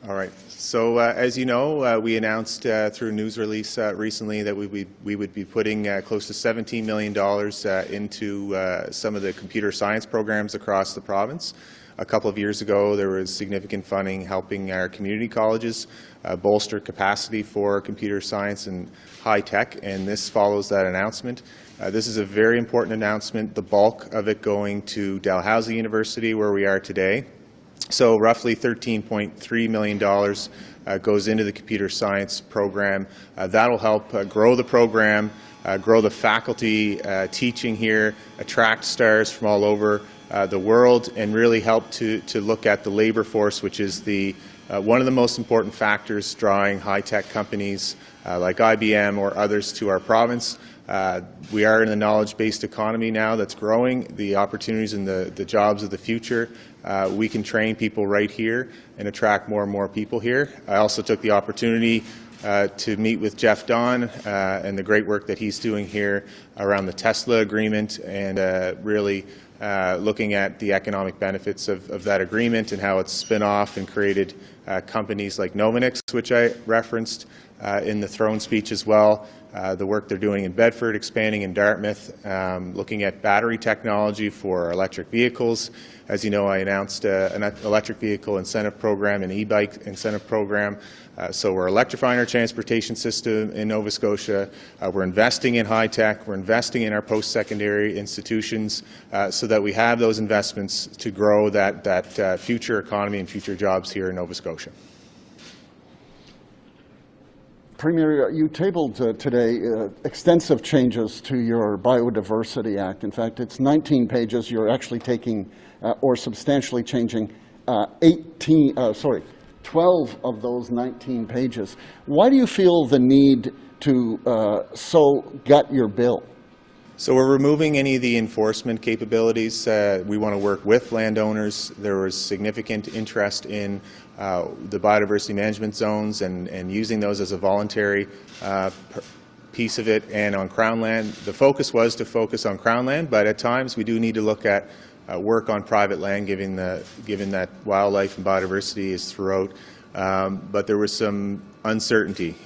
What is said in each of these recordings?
All right. So as you know, we announced through a news release recently that we would be putting close to $17 million into some of the computer science programs across the province. A couple of years ago, there was significant funding helping our community colleges bolster capacity for computer science and high tech, and this follows that announcement. This is a very important announcement, the bulk of it going to Dalhousie University, where we are today. So roughly $13.3 million goes into the computer science program. That'll help grow the program, grow the faculty teaching here, attract stars from all over the world, and really help to look at the labor force, which is one of the most important factors drawing high-tech companies like IBM or others to our province. We are in a knowledge-based economy now that's growing. The opportunities and the jobs of the future, we can train people right here and attract more and more people here. I also took the opportunity to meet with Jeff Don and the great work that he's doing here around the Tesla agreement and really looking at the economic benefits of that agreement and how it's spin off and created companies like Novanix, which I referenced in the throne speech as well. The work they're doing in Bedford, expanding in Dartmouth, looking at battery technology for electric vehicles. As you know, I announced an electric vehicle incentive program, an e-bike incentive program. So we're electrifying our transportation system in Nova Scotia. We're investing in high tech. We're investing in our post-secondary institutions so that we have those investments to grow that future economy and future jobs here in Nova Scotia. Premier, you tabled today extensive changes to your Biodiversity Act. In fact, it's 19 pages. You're actually taking or substantially changing 12 of those 19 pages. Why do you feel the need to so gut your bill? So we're removing any of the enforcement capabilities. We want to work with landowners. There was significant interest in the biodiversity management zones and using those as a voluntary piece of it and on Crown land. The focus was to focus on Crown land, but at times we do need to look at work on private land given that wildlife and biodiversity is throughout. But there was some uncertainty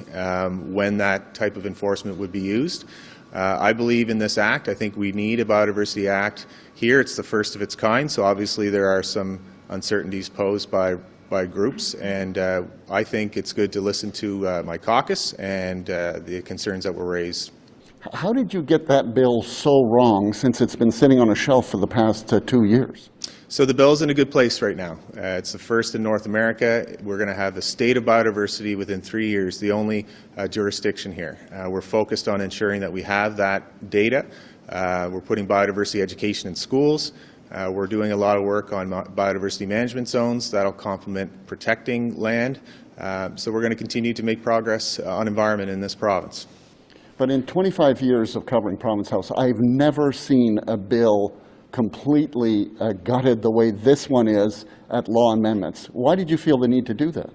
when that type of enforcement would be used. I believe in this act. I think we need a Biodiversity Act here. It's the first of its kind, so obviously there are some uncertainties posed by groups, and I think it's good to listen to my caucus and the concerns that were raised. How did you get that bill so wrong, since it's been sitting on a shelf for the past 2 years? So the bill's in a good place right now. It's the first in North America. We're going to have a state of biodiversity within 3 years, the only jurisdiction here. We're focused on ensuring that we have that data. We're putting biodiversity education in schools. We're doing a lot of work on biodiversity management zones. That'll complement protecting land. So we're going to continue to make progress on environment in this province. But in 25 years of covering Province House, I've never seen a bill completely gutted the way this one is at law amendments. Why did you feel the need to do that?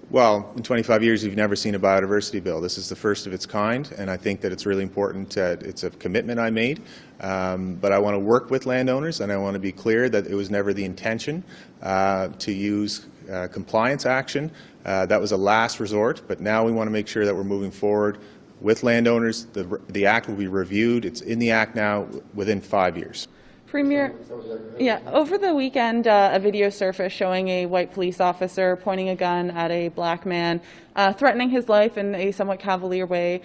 Well, in 25 years, you've never seen a biodiversity bill. This is the first of its kind, and I think that it's really important. It's a commitment I made, but I want to work with landowners, and I want to be clear that it was never the intention to use compliance action. That was a last resort, but now we want to make sure that we're moving forward with landowners. The act will be reviewed. It's in the act now within 5 years. Premier, over the weekend, a video surfaced showing a white police officer pointing a gun at a black man, threatening his life in a somewhat cavalier way.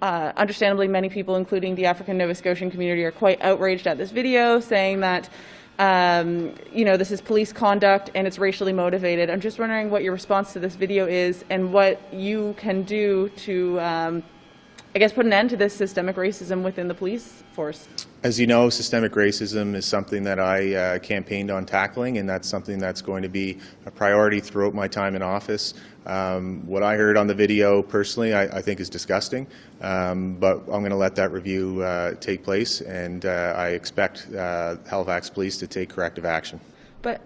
Understandably, many people, including the African Nova Scotian community, are quite outraged at this video, saying that this is police conduct and it's racially motivated. I'm just wondering what your response to this video is and what you can do to put an end to this systemic racism within the police force. As you know, systemic racism is something that I campaigned on tackling, and that's something that's going to be a priority throughout my time in office. What I heard on the video, personally, I think is disgusting, but I'm going to let that review take place, and I expect Halifax Police to take corrective action. But,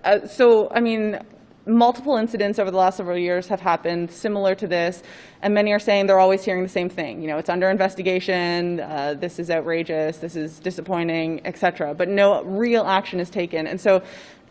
multiple incidents over the last several years have happened similar to this, and many are saying they're always hearing the same thing. It's under investigation, this is outrageous, this is disappointing, etc. But no real action is taken. And so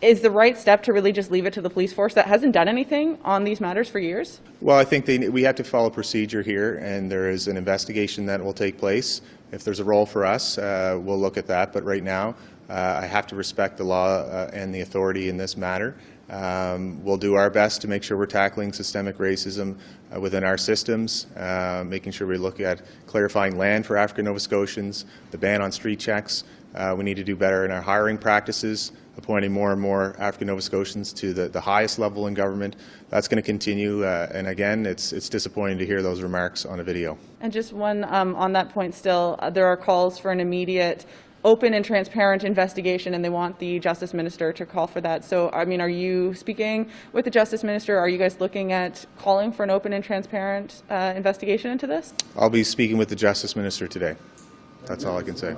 is the right step to really just leave it to the police force that hasn't done anything on these matters for years? Well, I think we have to follow procedure here, and there is an investigation that will take place. If there's a role for us, we'll look at that. But right now, I have to respect the law and the authority in this matter. We'll do our best to make sure we're tackling systemic racism within our systems, making sure we look at clarifying land for African Nova Scotians, the ban on street checks. We need to do better in our hiring practices, appointing more and more African Nova Scotians to the highest level in government. That's going to continue, and again, it's disappointing to hear those remarks on a video. And just one on that point still, there are calls for an immediate open and transparent investigation, and they want the Justice Minister to call for that. So, I mean, are you speaking with the Justice Minister? Are you guys looking at calling for an open and transparent investigation into this? I'll be speaking with the Justice Minister today. That's all I can say.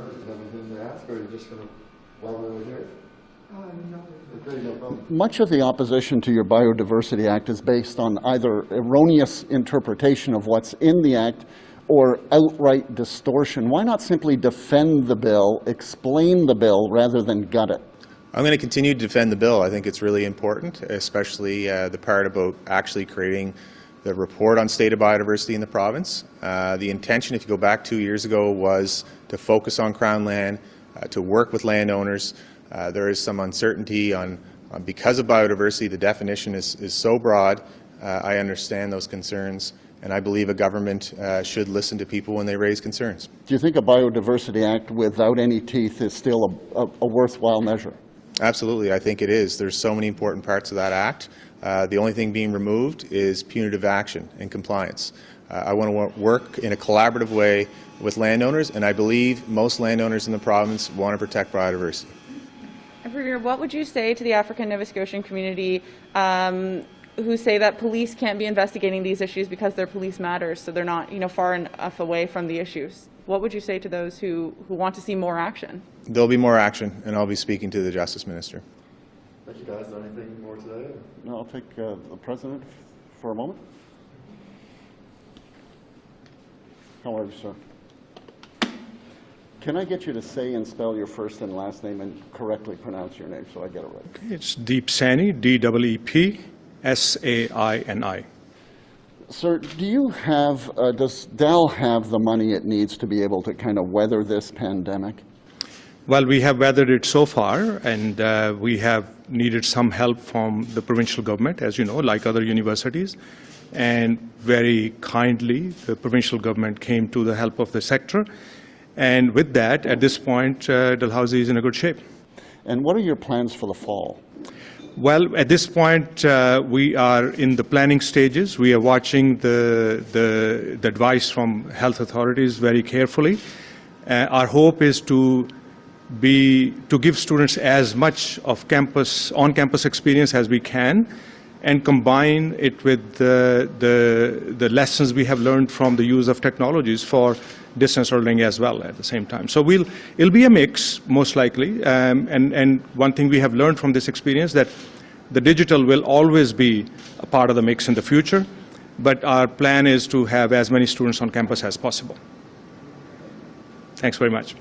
Much of the opposition to your Biodiversity Act is based on either erroneous interpretation of what's in the Act or outright distortion. Why not simply defend the bill, explain the bill, rather than gut it? I'm going to continue to defend the bill. I think it's really important, especially the part about actually creating the report on state of biodiversity in the province. The intention, if you go back 2 years ago, was to focus on Crown land, to work with landowners. There is some uncertainty on because of biodiversity, the definition is so broad. I understand those concerns, and I believe a government should listen to people when they raise concerns. Do you think a Biodiversity Act without any teeth is still a worthwhile measure? Absolutely, I think it is. There's so many important parts of that act. The only thing being removed is punitive action and compliance. I want to work in a collaborative way with landowners, and I believe most landowners in the province want to protect biodiversity. And Premier, what would you say to the African Nova Scotian community who say that police can't be investigating these issues because their police matters, so they're not, far enough away from the issues? What would you say to those who want to see more action? There'll be more action, and I'll be speaking to the Justice Minister. Thank you, guys. Anything more today? No, I'll take the President for a moment. How are you, sir? Can I get you to say and spell your first and last name and correctly pronounce your name so I get it right? It's Deep Saini, D-E-E-P-S-A-I-N-I. Sir, do you have, does Dal have the money it needs to be able to kind of weather this pandemic? Well, we have weathered it so far, and we have needed some help from the provincial government, as you know, like other universities. And very kindly, the provincial government came to the help of the sector. And with that, at this point, Dalhousie is in a good shape. And what are your plans for the fall? Well, at this point, we are in the planning stages. We are watching the advice from health authorities very carefully. Our hope is to give students as much of on-campus experience as we can, and combine it with the lessons we have learned from the use of technologies for distance learning as well at the same time. So it'll be a mix, most likely. And one thing we have learned from this experience, that the digital will always be a part of the mix in the future, but our plan is to have as many students on campus as possible. Thanks very much.